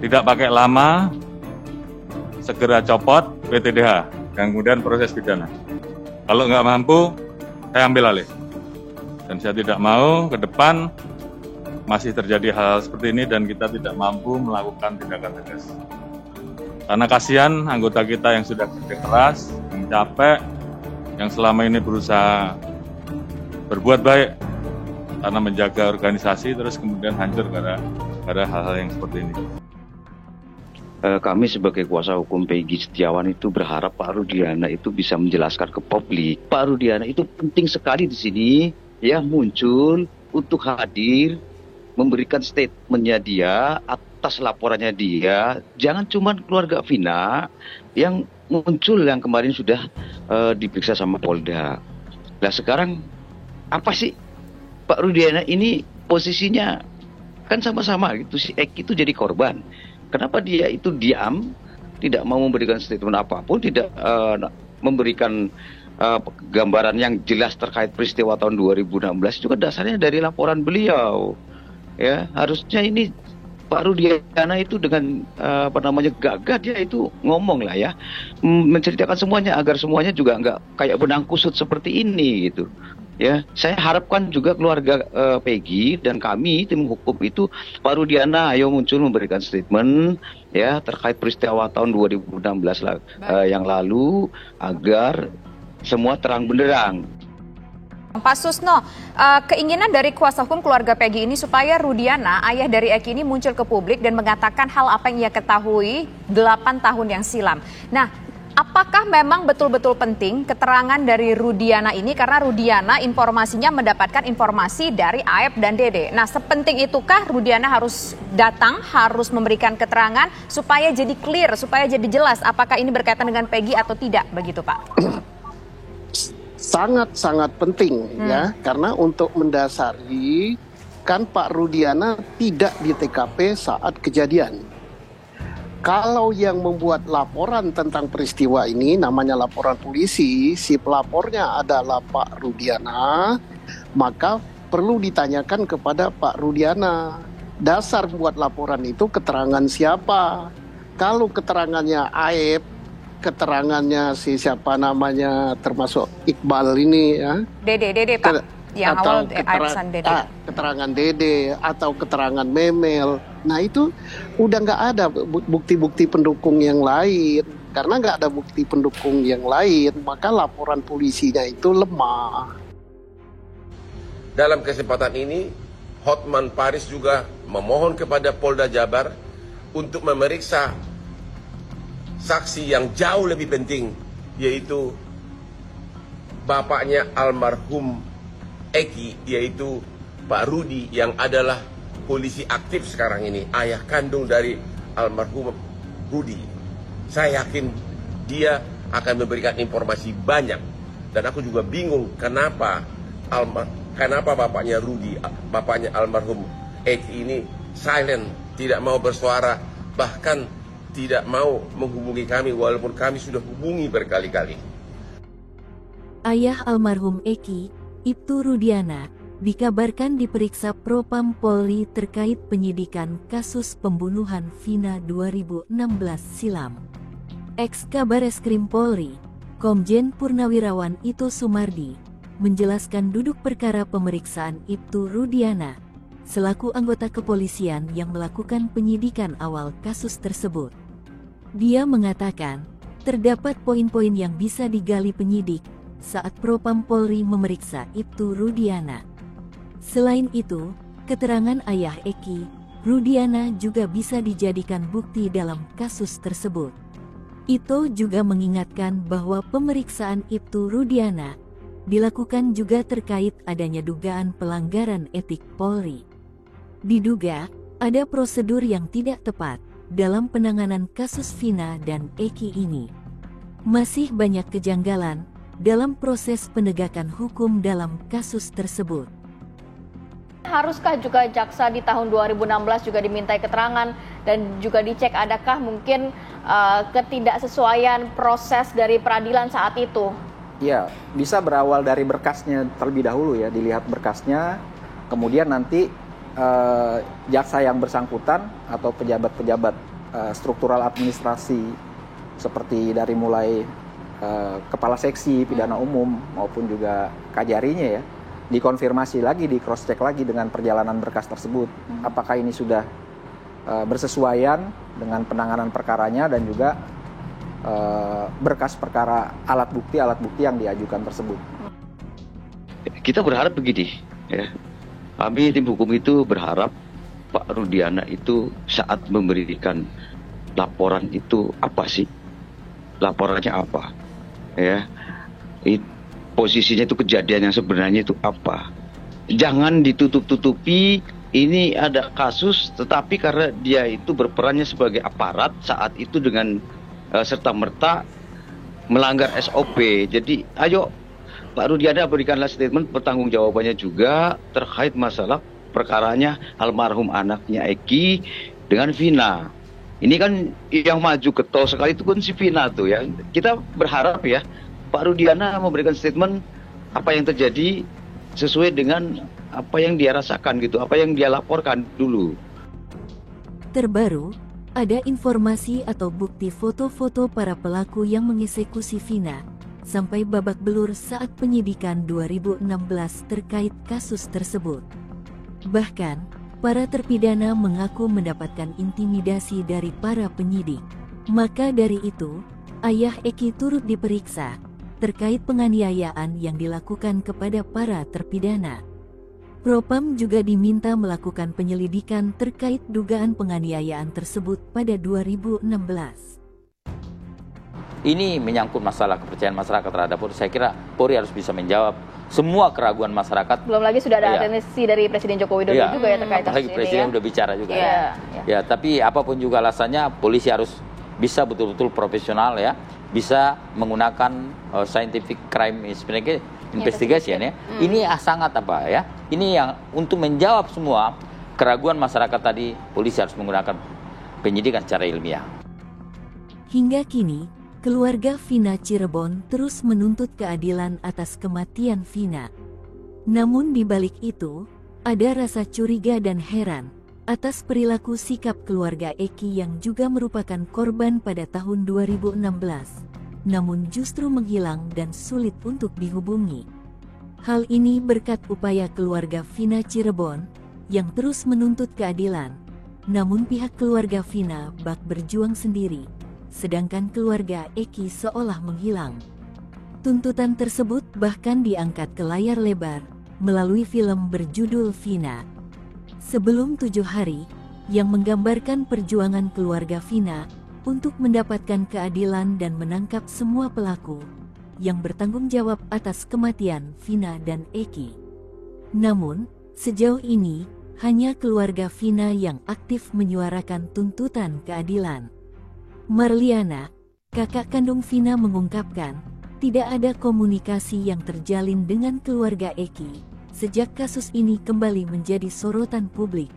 Tidak pakai lama, segera copot PTDH, dan kemudian proses pidana. Kalau nggak mampu, saya ambil alih. Dan saya tidak mau ke depan masih terjadi hal seperti ini dan kita tidak mampu melakukan tindakan tegas. Karena kasihan anggota kita yang sudah kerja keras, yang capek, yang selama ini berusaha berbuat baik karena menjaga organisasi, terus kemudian hancur karena hal-hal yang seperti ini. Kami sebagai kuasa hukum Peggy Setiawan itu berharap Pak Rudiana itu bisa menjelaskan ke publik. Pak Rudiana itu penting sekali di sini, ya, muncul untuk hadir, memberikan statementnya dia atas laporannya dia. Jangan cuma keluarga Vina yang muncul, yang kemarin sudah diperiksa sama Polda. Nah sekarang apa sih Pak Rudiana ini posisinya? Kan sama-sama gitu, si Eki itu jadi korban. Kenapa dia itu diam, tidak mau memberikan statement apapun, tidak memberikan gambaran yang jelas terkait peristiwa tahun 2016, juga dasarnya dari laporan beliau. Ya, harusnya ini Pak Rudiana itu dengan gagah dia itu ngomong lah ya, menceritakan semuanya agar semuanya juga nggak kayak benang kusut seperti ini gitu. Ya, saya harapkan juga keluarga Peggy dan kami tim hukum itu Pak Rudiana ayo muncul memberikan statement ya terkait peristiwa tahun 2016 yang lalu agar semua terang benderang. Pak Susno, keinginan dari kuasa hukum keluarga Peggy ini supaya Rudiana, ayah dari Eki ini muncul ke publik dan mengatakan hal apa yang ia ketahui 8 tahun yang silam. Nah, apakah memang betul-betul penting keterangan dari Rudiana ini karena Rudiana informasinya mendapatkan informasi dari Aep dan Dede. Nah, sepenting itukah Rudiana harus datang, harus memberikan keterangan supaya jadi clear, supaya jadi jelas apakah ini berkaitan dengan Peggy atau tidak, begitu Pak? Sangat-sangat penting ya, karena untuk mendasari kan Pak Rudiana tidak di TKP saat kejadian. Kalau yang membuat laporan tentang peristiwa ini namanya laporan polisi, si pelapornya adalah Pak Rudiana, maka perlu ditanyakan kepada Pak Rudiana. Dasar buat laporan itu keterangan siapa? Kalau keterangannya Aep, keterangannya si siapa namanya termasuk Iqbal ini ya. Dede Pak. Yang atau awal Dede. Keterangan Dede atau keterangan Memel. Nah itu udah nggak ada bukti-bukti pendukung yang lain. Karena nggak ada bukti pendukung yang lain, maka laporan polisinya itu lemah. Dalam kesempatan ini, Hotman Paris juga memohon kepada Polda Jabar untuk memeriksa saksi yang jauh lebih penting, yaitu bapaknya almarhum Eki, yaitu Pak Rudi yang adalah polisi aktif sekarang ini, ayah kandung dari almarhum Rudi. Saya yakin dia akan memberikan informasi banyak, dan aku juga bingung kenapa bapaknya Rudi, bapaknya almarhum Eki ini silent, tidak mau bersuara, bahkan tidak mau menghubungi kami walaupun kami sudah hubungi berkali-kali. Ayah almarhum Eki, Ibtu Rudiana, dikabarkan diperiksa Propam Polri terkait penyidikan kasus pembunuhan Vina 2016 silam. Ex-Kabareskrim Polri, Komjen Purnawirawan Ito Sumardi, menjelaskan duduk perkara pemeriksaan Ibtu Rudiana selaku anggota kepolisian yang melakukan penyidikan awal kasus tersebut. Dia mengatakan, terdapat poin-poin yang bisa digali penyidik saat Propam Polri memeriksa Ibtu Rudiana. Selain itu, keterangan ayah Eki, Rudiana juga bisa dijadikan bukti dalam kasus tersebut. Ito juga mengingatkan bahwa pemeriksaan Ibtu Rudiana dilakukan juga terkait adanya dugaan pelanggaran etik Polri. Diduga, ada prosedur yang tidak tepat dalam penanganan kasus Vina dan Eki ini. Masih banyak kejanggalan dalam proses penegakan hukum dalam kasus tersebut. Haruskah juga jaksa di tahun 2016 juga dimintai keterangan dan juga dicek adakah mungkin ketidaksesuaian proses dari peradilan saat itu? Ya, bisa berawal dari berkasnya terlebih dahulu ya, dilihat berkasnya, kemudian nanti jaksa yang bersangkutan atau pejabat-pejabat struktural administrasi seperti dari mulai kepala seksi pidana umum maupun juga kajarinya ya, dikonfirmasi lagi, di cross check lagi dengan perjalanan berkas tersebut, apakah ini sudah bersesuaian dengan penanganan perkaranya dan juga berkas perkara alat bukti yang diajukan tersebut. Kita berharap begini, ya. Kami tim hukum itu berharap Pak Rudiana itu saat memberikan laporan itu apa sih? Laporannya apa? Ya, posisinya itu kejadian yang sebenarnya itu apa? Jangan ditutup-tutupi. Ini ada kasus, tetapi karena dia itu berperannya sebagai aparat saat itu dengan serta-merta melanggar SOP. Jadi, ayo Pak Rudiana berikanlah statement pertanggungjawabannya juga terkait masalah perkaranya almarhum anaknya Eki dengan Vina. Ini kan yang maju getol sekali itu kan si Vina tuh ya. Kita berharap ya Pak Rudiana memberikan statement apa yang terjadi sesuai dengan apa yang dia rasakan gitu, apa yang dia laporkan dulu. Terbaru, ada informasi atau bukti foto-foto para pelaku yang mengeksekusi Vina sampai babak belur saat penyidikan 2016 terkait kasus tersebut. Bahkan, para terpidana mengaku mendapatkan intimidasi dari para penyidik. Maka dari itu, ayah Eki turut diperiksa terkait penganiayaan yang dilakukan kepada para terpidana. Propam juga diminta melakukan penyelidikan terkait dugaan penganiayaan tersebut pada 2016. Ini menyangkut masalah kepercayaan masyarakat terhadap Polri. Saya kira Polri harus bisa menjawab semua keraguan masyarakat. Belum lagi sudah ada atensi dari Presiden Joko Widodo juga ya terkait kasus ini. Presiden udah bicara juga ya. Tapi apapun juga alasannya, polisi harus bisa betul-betul profesional ya, bisa menggunakan scientific crime investigation ya. Ini sangat apa ya? Ini yang untuk menjawab semua keraguan masyarakat tadi, polisi harus menggunakan penyidikan secara ilmiah. Hingga kini, keluarga Vina Cirebon terus menuntut keadilan atas kematian Vina. Namun di balik itu, ada rasa curiga dan heran atas perilaku sikap keluarga Eki yang juga merupakan korban pada tahun 2016, namun justru menghilang dan sulit untuk dihubungi. Hal ini berkat upaya keluarga Vina Cirebon yang terus menuntut keadilan, namun pihak keluarga Vina bak berjuang sendiri, sedangkan keluarga Eki seolah menghilang. Tuntutan tersebut bahkan diangkat ke layar lebar melalui film berjudul Vina. Sebelum 7 hari, yang menggambarkan perjuangan keluarga Vina untuk mendapatkan keadilan dan menangkap semua pelaku yang bertanggung jawab atas kematian Vina dan Eki. Namun, sejauh ini, hanya keluarga Vina yang aktif menyuarakan tuntutan keadilan. Marliana, kakak kandung Vina mengungkapkan, tidak ada komunikasi yang terjalin dengan keluarga Eki sejak kasus ini kembali menjadi sorotan publik.